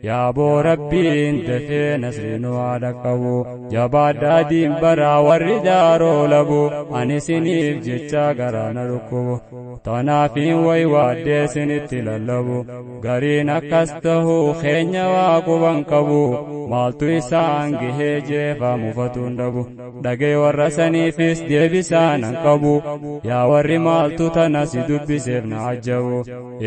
yaa boo rabbiin dafee nasriin waa dhaqqabu jabaadhaa diinbaraa warri daaroo labu ani isiniif jecha garaana dhukkubu tanaafiin way waaddee isinitti lallabu gariin akkas tahuu keenya waa quban qabu maaltu isaan gahee jeefaa mufatuun dhabu dhagee warra saniifis deebisaan an qabu yaa warri maaltu tana si dubbiseef na ajjabu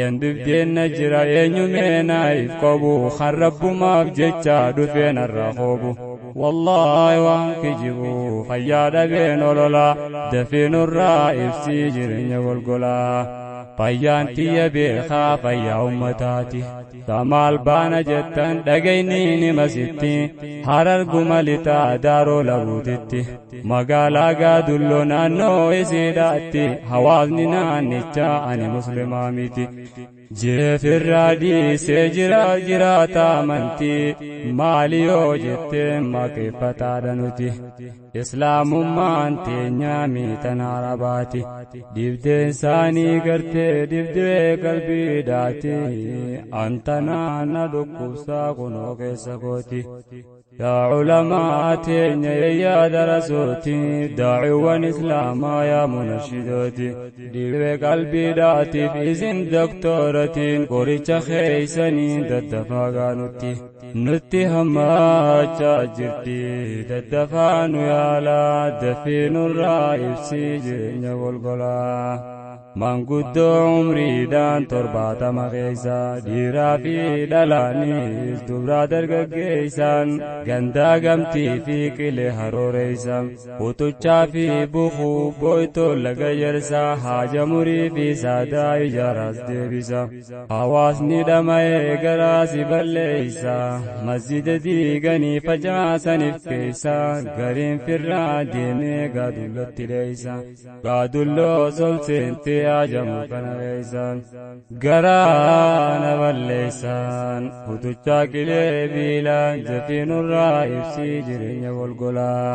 een dubdeenna jira eenyumeenaif qabu kan rabbumaaf jecha dhufeen arraa qoobu wallaahi waan kijibu fayyaa dhabeen ololaa dafeenurraa ibsii jireenya golgolaa fayyaan tiyya beekaa fayyaa ummataati samaal baana jettan dhagayni nima sitti harar gumalitaa daaroo labuutitti magaalaa gaadulloo naannoo isiidhaatti hawaasni naannichaa ani muslimaa miti jeefirraa dhiisee jiraata amantii maali yoo jettee maqeeffataadha nuti islaamummaan teenyaa miitan arabaati dibdeen isaanii gartee dibdee qalbiidhaati antanaa na dhukkubsaa kunoo keessa kooti yaa culamaa teenya yaa darasooti daaciwwan islaamaa yaa munashidooti dhibee qalbiidhaatiif isin doktooratiin qoricha keeysanii daddafaagaa nutti hammaachaa jirti daddafaa nu yaalaa dafiinurraa ibsii jireenya golgolaa manguddoo umriidhaan 70 keeysa dhiiraa fi dhalaanis dubraa dargaggeeysan gandaa gamtii fi qilee harooreeysan utuchaa fi bukuu booytoon laga yersaa haaja murii fi saadaa ijaaraas deebisa hawaasni dhama'ee garaasi balleeysa masjida diiganii facaasaniif keeysa gariin firraa deemee gaadullootti dheeysa gaadulloo solseente ajamu kana keeysan garaana balleeysan utuchaa qilee biilaan dafiinurraa ibsii jireenya golgolaa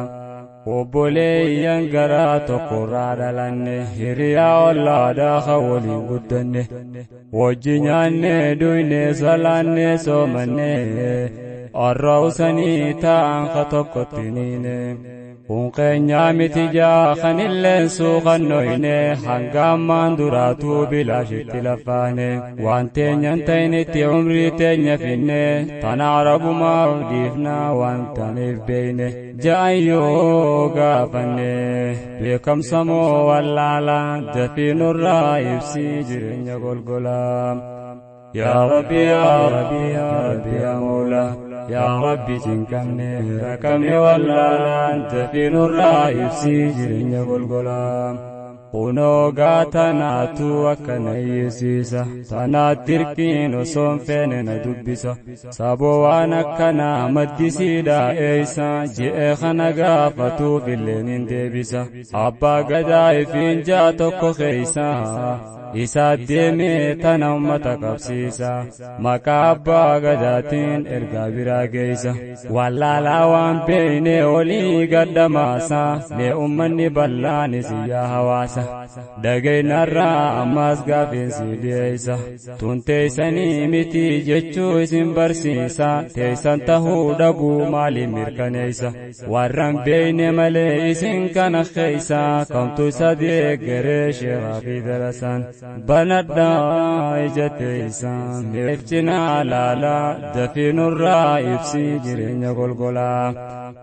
obboleeyyan garaa tokkorraa dhalanne hiriyaa ollaadhaa kan waliin guddanne wajji nyaanne duyne salaanne soomanne arraa'usanii ta'an ka tokkotti niine kun keenyaa miti jaa kan illeen suuqannoyne hanga ammaan duraatuu bilaashitti lafaane waan teenyan ta'initti umrii teenya finne tana arabumaaf dhiifnaa waan taneef beeyne ja'an yoo gaafanne beekamsa moo wallaalaa dafiinurraa ibsii jireenya golgolaa yaa rabbi yaa rabbi yaa rabbi yaa moolaa yaa rabbi jinkamne rakamne wallaalaan dafiinurraa ibsii jireenya golgolaa kunoo gaatanaatu akkana yeesiisa tanaat dirqiin osoon feene na dubbisa saboo waan akkanaa maddisiidhaa eeysa je'e kana gaafatuuf illeen hin deebisa abbaa gadaa ifiin jaa tokko keeysa isaa deemee tana ummata qabsiisa maqaa abbaa gadaatiin ergaa biraa geeysa wallaalaa waan beeyne olii gaddamaasa mee ummanni bal'aanis yaa hawaasa dhageynarraa ammaas gaaffiinsi dhiyeeysa tun teeysanii miti jechuu isin barsiisa teeysan tahuu dhabuu maaliin mirkaneeysa warran beeyne malee isin kana keeysa kamtu isa deeggaree sheeraa fi darasan banadhaa ija teeysan meefcinaa laalaa dafiinurraa ibsii jireenya golgolaa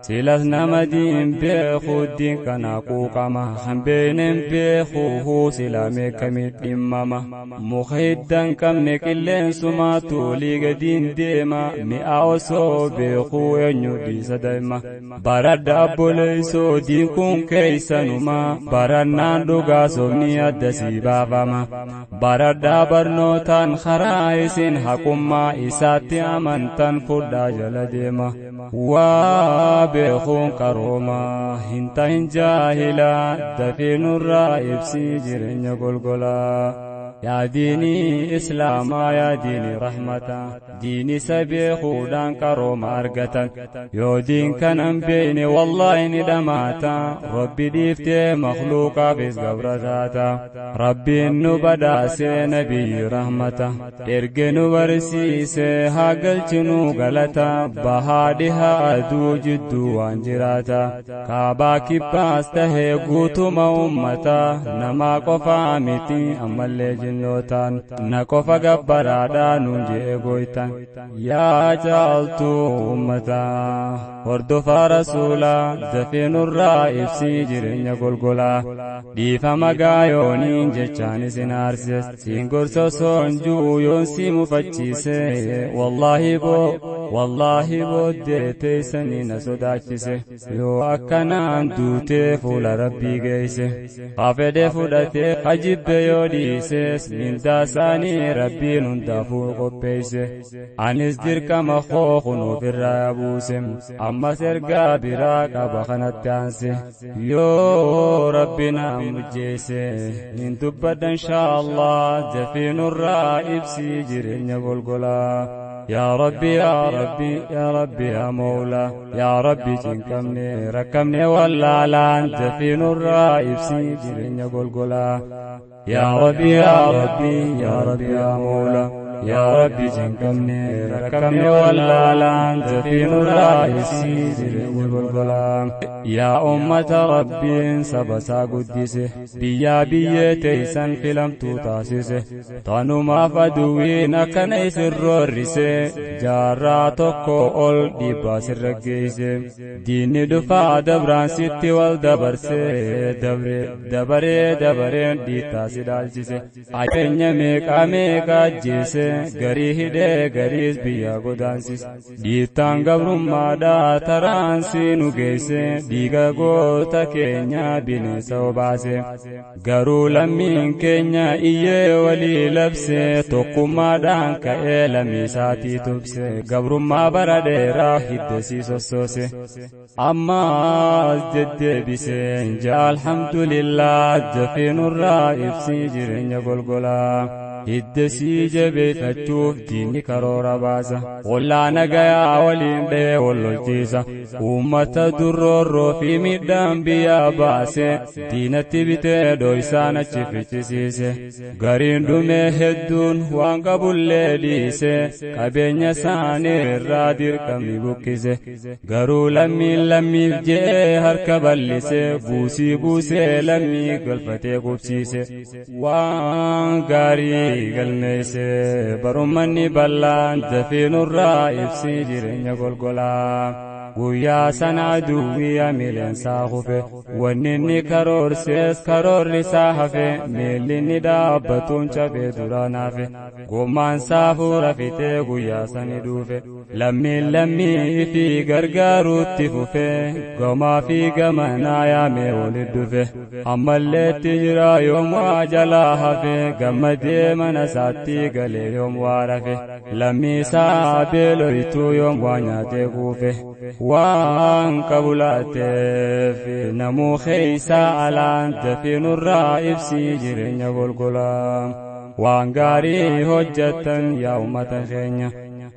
silas nama diin beekuu diin kana quuqama hanbeenen beekuu sila meekamit dhimmama muka hiddan qabne qilleensumaatu liiga diin deema mi'a osoo beekuu eenyu dhiisa daa'ima baradda abboleeysoo diin kun keeysanuma barannaan dhugaa sobni addasii baafama baraddaa barnootaan karaa isin haqummaa isaatti amantan fudhaa jala deema waa beekuun qarooma hin ta'in jaahilaa dafiinurraa ibsii jireenya golgolaa يا ديني إسلاما يا ديني رحمة ديني سبي خودان كروم أرقتا يو دين كان بيني والله ندماتا ربي ديفتي مخلوقا بيس قبرتاتا ربي نبدا سي نبي رحمة إرقنو برسيسي هاقلتنو غلطا بهادها أدو جدو وانجراتا كابا كباسته قوتما أمتا نما قفا ميتي أما اللي جنوتان نقفا قبرادا ننجي قويتان يا جالتو أمتا وردفا رسولا دفين الرائب سيجرين قلقلا ديفا مقايونين جيشان سنارسيس سينقر سوسونجو يونسي مفتشيسي والله بو ديتي سنين سوداچيسي يو أكنان دوتي فول ربي گيسي قافده فودتي خجب يوديسيس من داساني ربي نندفو قبيسي أنس درك مخوخنو في الرابوسم أما سرقا براك بخنت تانسي يو ربنا مجيسي من دبت إن شاء الله دفين الرائب سيجرين قلقلا يا ربي يا ربي يا ربي يا مولا يا ربي تنكمني ركمني ولا لا أنت في نور رائب سيجرين قلقلا يا ربي يا ربي يا ربي يا مولا يا ربي تنكمني ركمني ولا لا أنت في نور رائب سيجرين قلقلا يا أمة ربي سبسا قدسه بيا تيسن فيلم توتاسسه تانو ما فدوين كنيس الرورسه جاراتوكو أول ديباس الرقيسه ديني دفع دبران ستي والدبرسه دبرين ديتاسي دالجسه آيبنيا ميكا جيسه غريه دي غريس بيا قدانسيس ديتان قبرم مادا ترانسي نوغيسه ديغا غوتا كينيا بنسا وباسه غرو لمين كينيا إيه ولي لبسه توقما دان كأي لميساتي تبسه غبرو ما برده راحي دسي سوسوسه أما جد بسه جاء الحمد لله دفين الرائب سيجرين قلقلا هدسي جبي فتوف ديني كرورا باسا ولا نغايا ولين بي ولوجيسا أمتا درورو في ميدان بيا باسي دينتي بيتي دويسانا چفتسيسي غرين دومي هدون وانقبو ليليسي كابينيا ساني رادير كمي بوكيسي غرو لمي بجي هركباليسي بوسي لمي قلفتي قبسيسي وانقاري galmeese barummanni ballaan dafeen irraa ibsi jireenya golgolaa guyyaa sana aduwwii amileensaa hufe wanni inni karoorri isaa hafe miilli inni dhaabbatuun cabee duraan hafe gommaan saafuu rafitee guyyaa sani dhufe lammii fi gargaaruutti fufe gomaa fi gamanaa yaamee walit dhufe ammalleetti jira yoom waa jalaa hafe gammadee mana isaatti galee yoom waa rafe lammii isaa beeloytuu yoom waa nyaatee kuufe waan qabulaateef namuu keeysaa alaan dafiin irraa ibsii jireenya golgolaa waan gaarii hojjattan yaa ummata keenya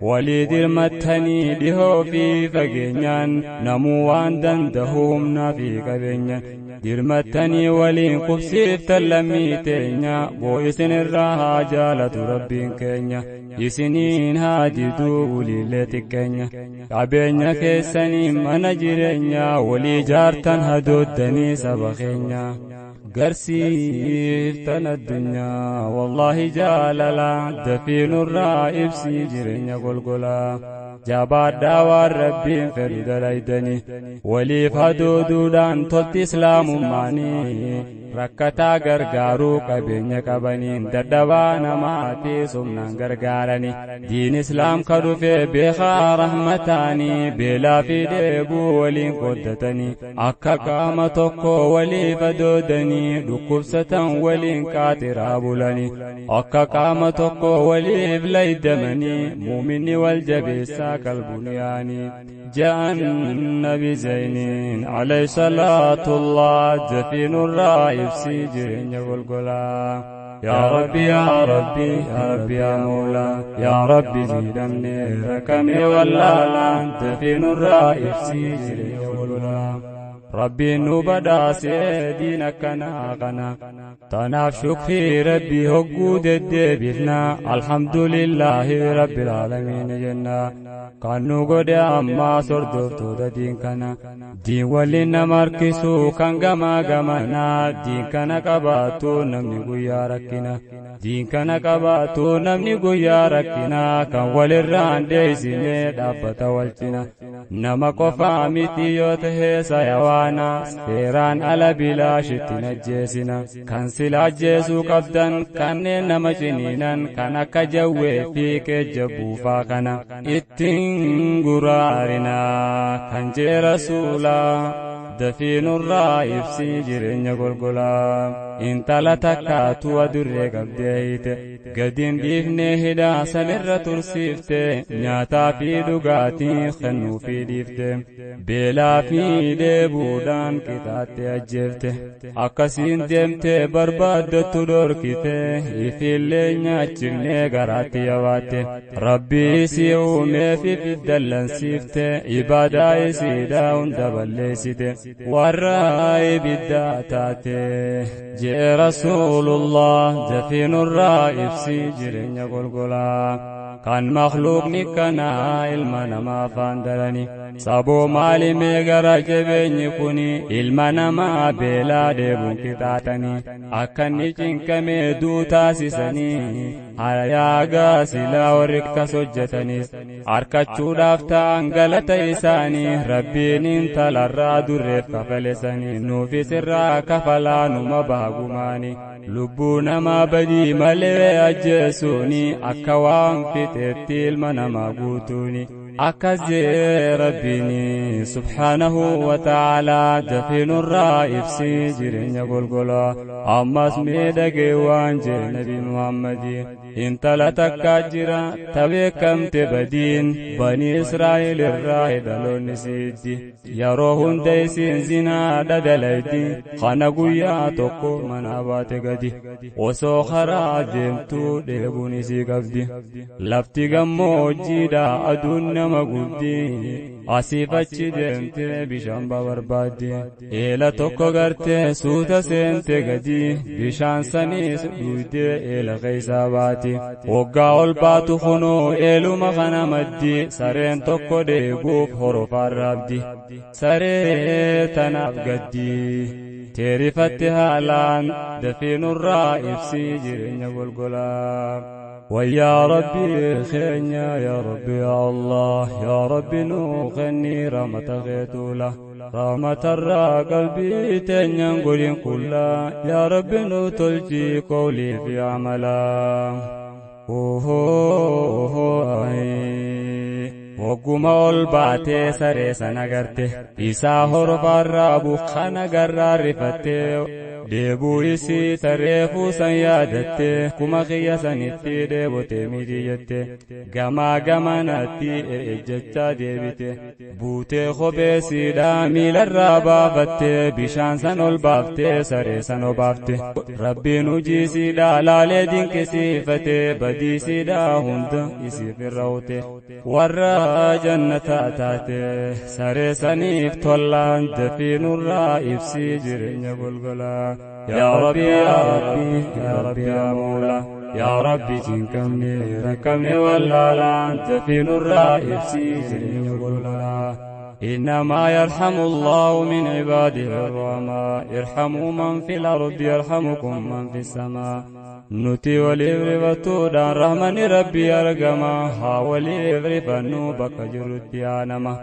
walii dirmattanii dhihoo fi fageenyaan namuu waan danda'u humnaa fi qabeenyaan dirmattanii waliin qubsiiftan lammii teenya boo isin irraa haa jaalatu rabbiin keenya isiniin haa diduu uliilee xiqqeenya qabeenya keessanii mana jireenyaa walii jaartan hadooddanii saba keenya garsiiftan addunyaa wallahi jaalala dafiin irraa ibsii jireenya golgolaa jabaadhaa waan rabbiin fedhu dalaydanii waliif hadooduudhaan tolti islaamummaanii rakkataa gargaaruu qabeenya qabaniin dadhabaa namaatiis humnaan gargaaranii diin islaam ka dhufe beekaa rahmataanii beelaa fi dheebuu waliin qooddatanii akka qaama tokko waliif hadoodanii dhukkubsatan waliin qaatiraa bulanii akka qaama tokko waliif laydamanii muuminni wal jabeessaa qalbuun yaanii ja'an nabi zayniin alayhi salaatullah dafiin irraa ibsii jireenya golgolaa يا ربي يا ربي يا ربي يا مولا يا ربي زيدني ركمي والله أنت في نور إفسي ربي نوبدا سيدينا كنا تناف شكري ربي هقود الدبيرنا الحمد لله رب العالمين جنة كانوا قد أما سردفتو دا دين كنا دين ولينا مركسو كان غما دين كنا قباتو نمني قويا ركنا دين كنا قباتو نمني قويا ركنا كان ولران ديسيني دابتا والتنا نما قفا ميتيوته سيوانا سيران على بلاشت نجيسنا كان سلا جيسو قبدا كان نما جنينا كان كجوه فيك جبو فاقنا اتن قرارنا كان جي رسولا دفين الرائف سيجرين يقولقلا انت لتكات ودرق بديت قدين بيفني هدا سمر ترسيفت نياتا في دقاتي خنو في ديفت بلا في ديبودان كتات اجفت اكسين ديمت برباد تدور كت يفيلي نياتشني غراتي يوات ربي سيومي في الدلن سيفت عبادا يسيدا وندبل سيت والرأي بالداتات جاء رسول الله جفين الرائف سيجرين يقولقلا كان مخلوق نكنا علمنا ما فاندلني سابو مالي ميغرا جبين يكوني علمنا ما بلا ديبون كتاتني أكني جنكمي دو تاسسني هياغا سلا ورقت سجتني أركتشو دافتا انقلت إساني ربين انتل الراد الرفق فلسني نوفي سرا كفلا نما باقماني لبونا ما بدي ملي أجسوني أكوان في تبتيل من ما قوتوني أكزي ربيني سبحانه وتعالى دفن الرائف سيجرين يقول قلا أما اسمي دقيوان جي نبي محمد انت لتكاجرا تبكم تبدين بني إسرائيل الرائد لون سيدي يروهن ديسين زنا ددليدي خانقويا تقو من أبات قدي وسو خرا ديمتو ديبوني سيقفدي لفتي قمو جيدا أدون مغودي أسيفاتشي ديمتي بشان بابربادي إلا توكو غرتي سوتا سنتي غدي بشان سني سدودي إلا غيساباتي وقا الباتو خنو إلو مخنا مدي سرين توكو ديبوك حروف الرابدي سرين تناب قدي تيري فتها لان دفين الرائف سيجرين يقول قلاب ويا ربي خينيا يا ربي يا الله يا ربي نوخني رحمة غيتولا رحمة الرا قلبي تنين قولين كلا يا ربي نوتلجي قولي في عملا وقوم الباتي سريسا نغرتي إسا هرفا الرابو خانا غرار رفتي ديبو إسي تريفو سيادتي كما خياسا نتي ديبو تيميدي يتي غما نتي إججتا ديبتي بوتي خبي سيدا ميل الرابا فتي بشان سنو البافتي سريسا نبافتي ربي نجي سيدا لالي دين كسيفتي بدي سيدا هند إسي في الروتي ورا جنة تاتي سريسا نفتولان دفين الرائف سيجرين يقولقلا يا ربي يا ربي يا ربي يا مولا يا ربي تنكمني ركمني ولا لا أنت في الرائف سيجرين يقولقلا إنما يرحم الله من عباده الرحماء يرحموا من في الأرض يرحمكم من في السماء نتي وليفرفتو دان رحمن ربي أرقما حاولي يفرفنو بك جرتي آنما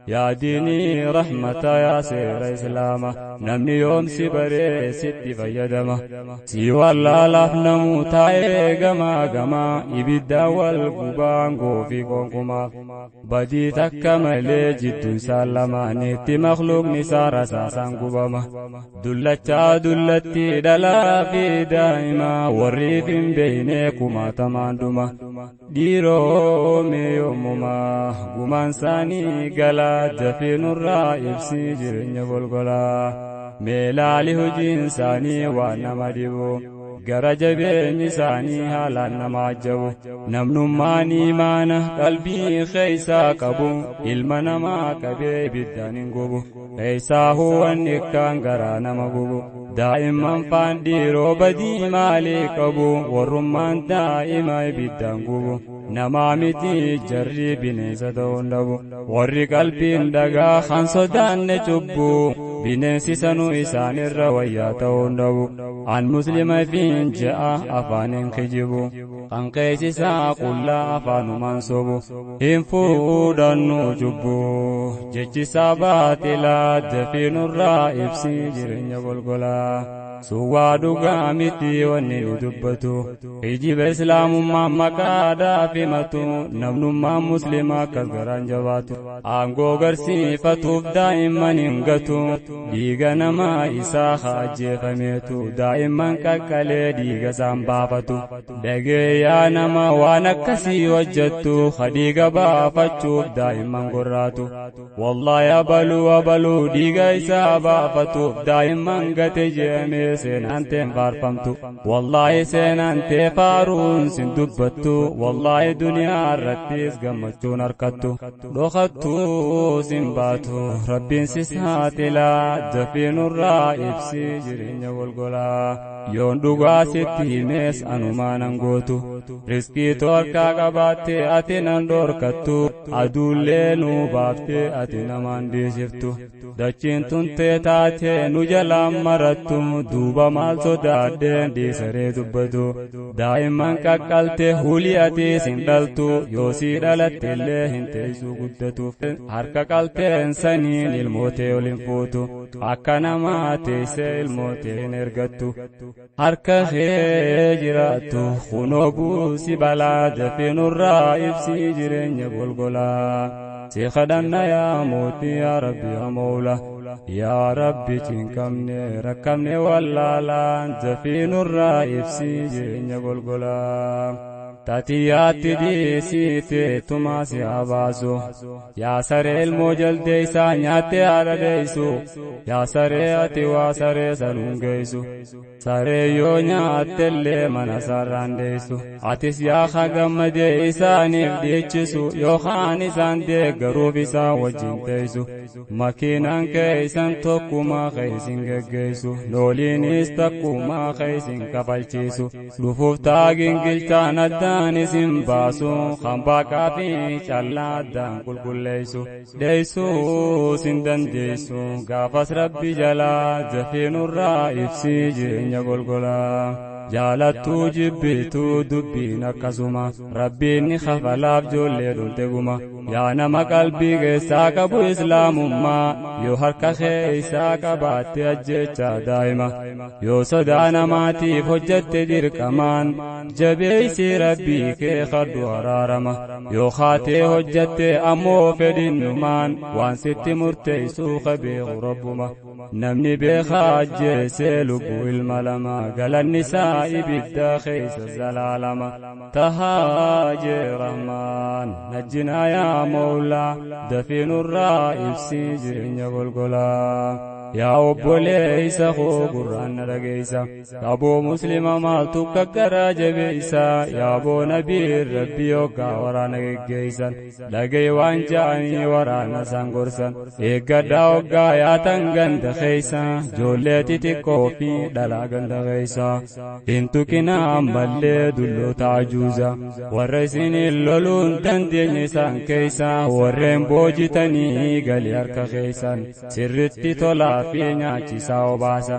يا ديني رحمة يا سير إسلاما نمني يوم سبري ستي فيدما سيوى الله لفنمو تاي غما إبدا والقبان قوفي قنقما بدي تكمل جد سالما نتي مخلوق نسار ساسان قبما دلتي دلا في دائما warri beeyne kumaatamaan dhuma dhiiroo meeyyoomuma gumaan saanii galaa dafeenurraa ibsii jireenya golgolaa meelaali hojiin saanii waan nama dhibu gara jabeenyi isaanii haalaan nama ajabu namnummaan imaana qalbii keessaa qabu ilma namaa qabee ibiddaan hin gubu keessaa huwanni akkaan garaa nama gubu daa'imman faan dhiiroo badii maalii qabu warrummaan daa'ima ibiddaan gubu namaa miti jarri bineensa ta'uun dhabu warri qalbiin dhagaa kan sodaanne cubbuu bineensi sanuu isaanirra wayyaa ta'uun dhabu an muslima fiin ja'a afaanin kijibu kan keessisaa qullaa afaanumaan sobu hin fuudhannu cubbuu jechisaa baaxilaa dafiinurraa ibsii jireenya golgolaa suwaa dhugaa miti wanni ni dubbatu hijiba islaamummaan maqaadhaaf himatu namnummaan muslimaa akkas garaan jabaatu aangoo garsiifatuuf daa'imman hin gatu dhiiga namaa isaa ajjeefameetu daa'imman qaqqalee dhiiga isaan baafatu dhageeyyaa nama waan akkasii hojjettu dhiiga baafachuuf daa'imman gorraatu wallaahi abaluu dhiiga isaa baafatuuf daa'imman gate je'ame seenanteen faarfamtu wallaahi seenantee faaruun sin dubbattu wallaahi duniyaa irrattis gammachuun harkattu dhokattuu sin baatu rabbiin si saaxilaa dafiinurraa ibsii jireenya golgolaa yoon dhugaa sitti himees anumaanan gootu riskii harkaa qabaattee ati nan dhorkattu aduullee nuu baaftee ati namaan dhiisiftu dachiin tuntee taatee nu jalaan marattu duuba maal sodaadheen dhiisaree dubbatu daa'imman qaqqaltee hulii atiis hin dhaltu yoo sii dhalatteellee hin teessuu guddatuuf harka qalteen saniin ilmootee ol hin fuutu akka namaa teessee ilmootee hin ergattu harka kee jiraattu kunoo buusi balaa dafiinurraa ibsii jireenya golgolaa si kadhanna yaa mootii yaa rabbi yaa mawla yaa rabbi cinqabne rakkamne wallaalaan dafiinurraa ibsii jireenya golgolaa tatiyaatti dhiisiite tumaa si habaasu yaa saree ilmoo jaldee isaa nyaattee haadha deessu yaa saree ati waa saree sanuun geessu saree yoo nyaattellee mana sarraan deessu atis yaa gammadee isaaniif dhiichisu yookaan isaan deeggaruuf isaan wajjin teessu makiinaan keeysan tokkumaa keeysin geggeessu looliinis takkumaa keeysin kafalchiisu dhufuuf taagingilchaan adda isin baasu hambaqaa fi callaa addaan qulqulleessu deessuu sin dandeessu gaafas rabbi jalaa dafiinurraa ibsii jireenya golgolaa jaalattuu jibbituu dubbiin akkasuma rabbiin ni kafalaaf joollee dhulteguma yaa nama qalbii keessaa qabu islaamummaa yoo harka keessaa qabaatte ajjeechaa daa'ima yoo sodaa namaatiif hojjette dirqamaan jabeeysi rabbii kee kadhu araarama yoo kaatee hojjette ammoo fedhinnumaan waan sitti murteessuu qabeeku rabbuma namni beekaa ajjeesee lubbuu ilma lama galanni isaa ibidda keessa zalaalama tahaajee rahmaan najjinaa yaa mawlaa dafiinurraa ibsii jireenya golgolaa yaa obboleeysa koo gurraan na dhageeysa qaboo muslima maaltu kakkaraa jabeeysa yaaboo nabiin rabbii hoggaa waraana geggeeysan dhagee waan ja'anii waraana isaan gorsan eeggadhaa hoggaa yaatan ganda keeysa joollee xixiqqoo fi dhalaa ganda keeysa hin tuqinaa ammallee dulloota ajuuza warra isiniin loluun dandeenye isaan keeysa warreen boojitanii galii harka keeysan sirritti tolaa fi nyaachisaa obaasa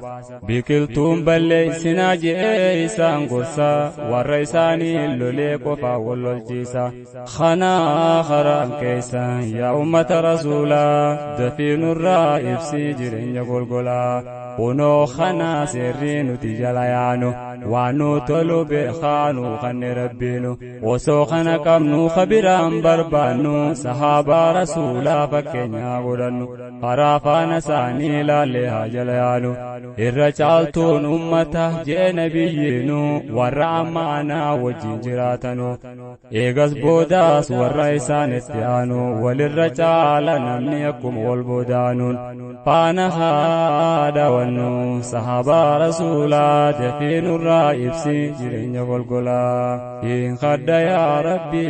biqiltuun balleeysinaa je'ee isaan gorsa warra isaanii lolee qofaa wal lolchiisa kanaa karaan keessan yaa ummata rasuulaa dafiinurraa ibsii jireenya golgolaa kunoo kanaa seerrii nuti jala yaanu waan nu tolu beekaanu kanne rabbiinu osoo kana qabnu kabiraan barbaannu sahaabaa rasuulaa fakkeenyaa godhannu karaa faana isaanii laallee haa jala yaanu irra caaltuun ummata jee nabiyyiinu warra ammaanaa wajjin jiraatanu eegas boodaas warra isaan itti aanu walirra caala namni akkuma wal boodaanuun faana haadha wannu sahaabaa rasuulaa dafiinurraa nurraa ibsi jireenya golgolaa in khadda yaa rabbi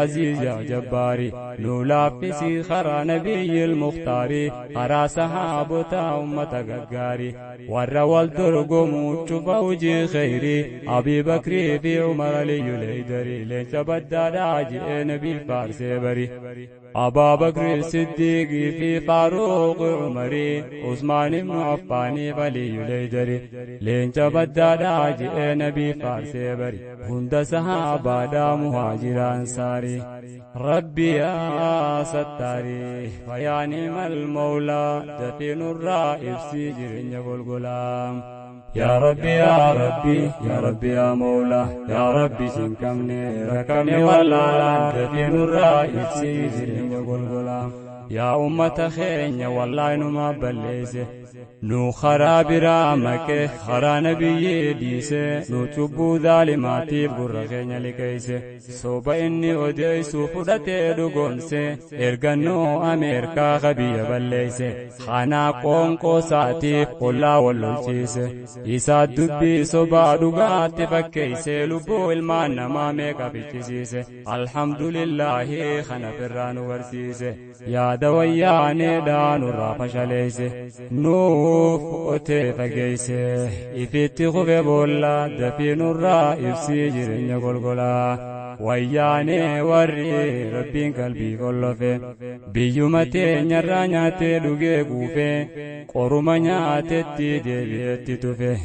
aziz yaa jabbaari nu laaffisi karaa nabiyyil mukhtaari karaa sahaabota ummata gaggaari warra wal dorgomuu cufa hujii khayri abii bakrii fi umar aliyyul haydari leenca baddaadhaa ji'ee nabii faarsee bari أبا بكر الصديق في فاروق عمري عثمان بن عفان علي الهيدري لين بدأ راجع نبي فارس بري هند صحابة دا مهاجر أنصاري ربي يا ستاري فيا نعم المولى دفين الرائب سجر يقول غلام يا ربي يا ربي يا ربي يا مولا يا ربي سنكمني ركمني ولا دفين الرائب سجر يقول غلام يا أمة خيرنا والله نما بليسه نو خراب رامك خرا نبي ديسه نو تبو ظالماتي برخينا لكيسه صوب إني وديس فدته دغونسه إرغنو أمريكا غبي بليسه خانا قونقو ساتي قلا وللچيسه إسا دبي صوبا دغات فكيسه لبو المان ما ميكا بيچيسه الحمد لله خنا فران ورسيسه يا دوياني دان رافشليسه نو فوتي فجيسه إفتي خوفي بولا دفين الرائب سجرين غلغلا وياني وري ربين قلبي قلفه بيومتي نرانياتي دوغي قوفه قرمانياتي تيدي تتوفه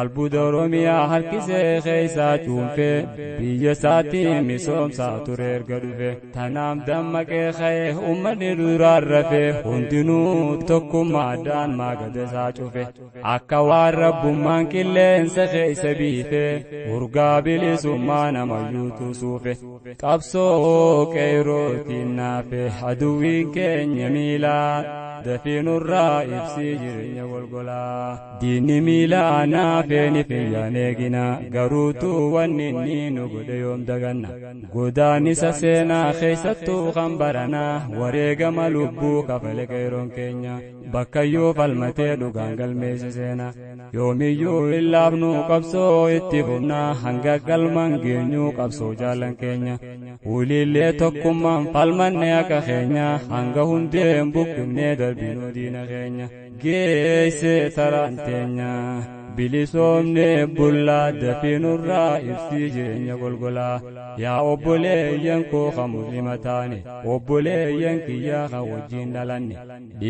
البودروميا هالكسي خيسا چونفه بيساتي مسوم ساتورير قدوفه تنام دمك خيه أمني دورار رفه هندنو تكو مادان ما قد ساچوفه أكوار ربمان كلين سخيس بيفه ورقابل سمان ميوتو سوفه قبسو كيروتي نافه عدوين كين يميلا دفين الرائب سجرين والغلا دين ميلا نافين في يانيقنا قروتو وننين قد يوم دغنا قداني سسينا خيستو خمبرنا وريق ملبو كفل كيرون كينيا بكيو فالمتي دوغان قلميس سينا يوميو إلا ابنو قبسو اتفنا هنگا قلمان گينيو قبسو جالن كينيا ولي اللي تقمان فالمن نياك خينيا هنگا هندين بكمني دربينو دين خينيا گيسي ترانتينيا بلسومني بولا دفين الرائب سجرين غلغلا يا أبولي ينكو خمسلمتاني أبولي ينكي يا خوجين دلاني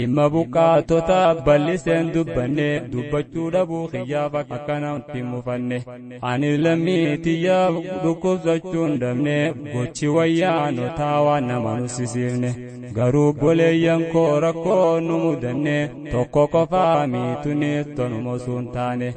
إما بكاتو تقبل سن دبني دبتو دبو خيافك أكنا تمفني أني لميتي يا دكو زجون دمني غوشي ويانو تاوانا منسسيرني غرو بولي ينكو ركو نمودني توكو كفامي توني تنمو سنتاني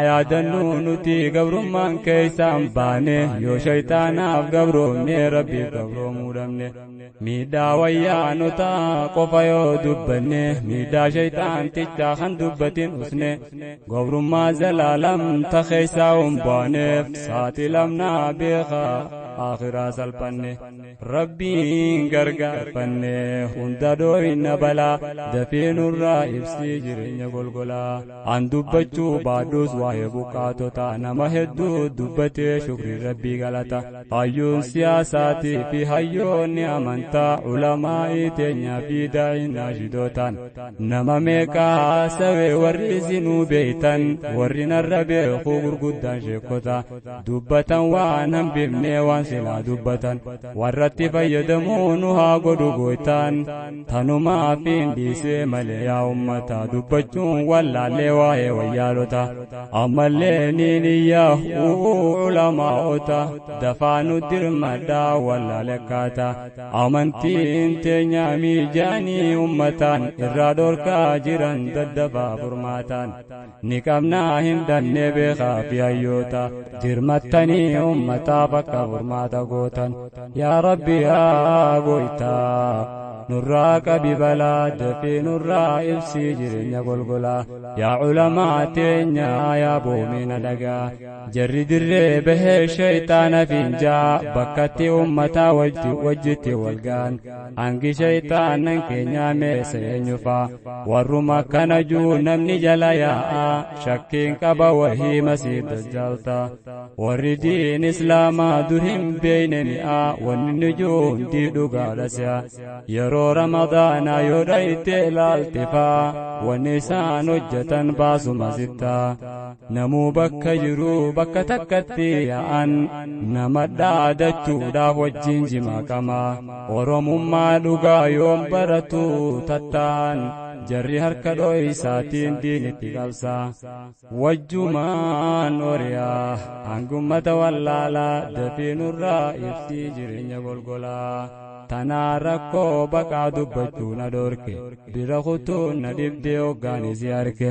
يا دنو نتي قبرمان كيسان باني يو شيطانا قبروني ربي قبرو مودمني ميدا ويانو تا قفايو دبني ميدا شيطان تجاخن دبتين حسني قبرما زلالم تخيساهم باني ساتي لمنا بيخا آخرا سلپني ربي غرغر پني هندا دوين بلا دفين الرائب سجرين غلغلا ان دبچو بادوس واي بوكاتو تا نمهدو دبته شكر ربي غلطا ايون سياساتي في حيون امنتا علماء تنيا في داين ناشدوتان نما ميكا سوي ورزنو بيتن ورنا الربي خور قدان شكوتا دبتن وانم بمني وانسلا دبتن ورتي فيدمونها قدو قوتان تنما فين ديسي ملي يا أمتا دبتون ولا لواي ويالوتا أما اللينيني يا علماء دفانو درمدا ولا لكاتا أمنتين تنيامي جاني أمتان إرادور كاجران ددفا فرماتان نكامنا هندن نبخا في أيوتا درمتني أمتا فكا فرماتا قوتان يا ربي يا قويتا nurraa qabi balaa dafii nurraa ibsii jireenya golgolaa yaa culamaa teenya yaa boomina dhagaa jarri dirree bahee shayxaana finjaa bakkatti ummataa wajjitti walgaan hangi shayxaanan keenya meessa eenyufa warruma kana juu namni jala yaa'a shakkiin qaba wahii masii dajjaalta warri diin islaamaa dur hin beeyne mi'a wanni juu hundi dhugaadha si'a yeroo ramadaanaa yoo dhayte ilaaltifaa wanni isaan hojjetan baasuma sittaa namuu bakka jiru bakka takkatti yaa'an nama dhaadachuudhaaf wajjin jimaaqamaa oromummaa dhugaa yoom baratu tattaan jarri harka dho'isaatiin diinitti qabsaa wajjumaan oriyaa hangummata wallaalaa dafii nurraa ibsii jireenya golgolaa tanaa rakkoo baqaa dubbachuu na dhorke bira kutuun na dhibdee hoggaanisi harke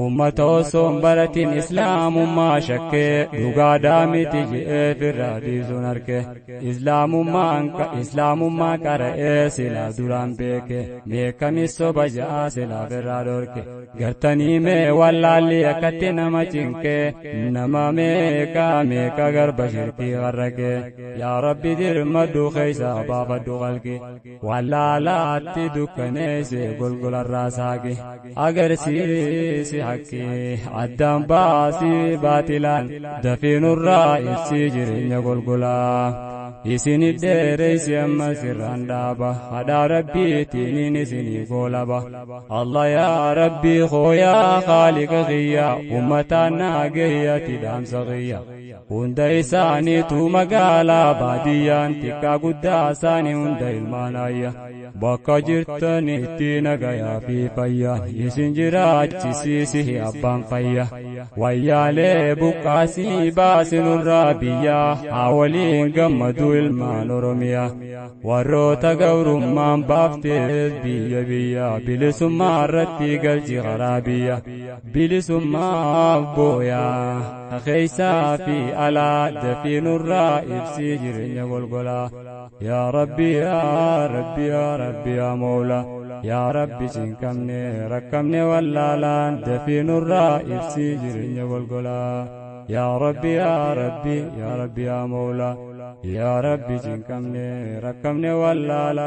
ummata osoon baratin islaamummaa shakkee dhugaadhaa miti je'ee firraa dhiisuun harke islaamummaa qara'ee silaa duraan beeke meekamis soba ja'aa silaa firraa dhorke gartanii mee wallaalli akkatti nama cinkee nama meeqa garba shirkii qarrake yaa rabbi dirmadhu keeysaa baafadhu qalqi wallaalaatti dukkaneesse golgolarraa saaqe agarsiisi haqqii addaan baasii baatilaan dafii nurraa ibsii jireenya golgolaa isini dheereysi amma sirraan dhaaba hadhaa rabbiitiin isinii goolaba Allah yaa rabbii koo yaa khaaliqa kiyya ummataan naageyyaati dhaamsa kiyya hunda isaaniitu magaalaa baadiyyaan xiqqaa guddaa isaanii hunda ilmaanayya bakka jirtanitti nagayaa fi fayyaan isin jiraachisiisi abbaan fayya wayyaalee buqqaasii baasinurraa biyyaa haa waliin gammadu ilmaan oromiyaa warroota gabrummaan baaftees biyya bilisummaa irratti galchi karaa biyya bilisummaaf booyaa keeysaa fi alaa dafii nurraa ibsii jireenya golgolaa yaa rabbi yaa rabbi yaa rabbi yaa mawla yaa rabbi cinqabne rakkamne wallaalaan dafii nurraa ibsii jireenya golgolaa yaa rabbi yaa rabbi yaa rabbi yaa mawla yaa rabbi cinqabne rakkamne wallaalaan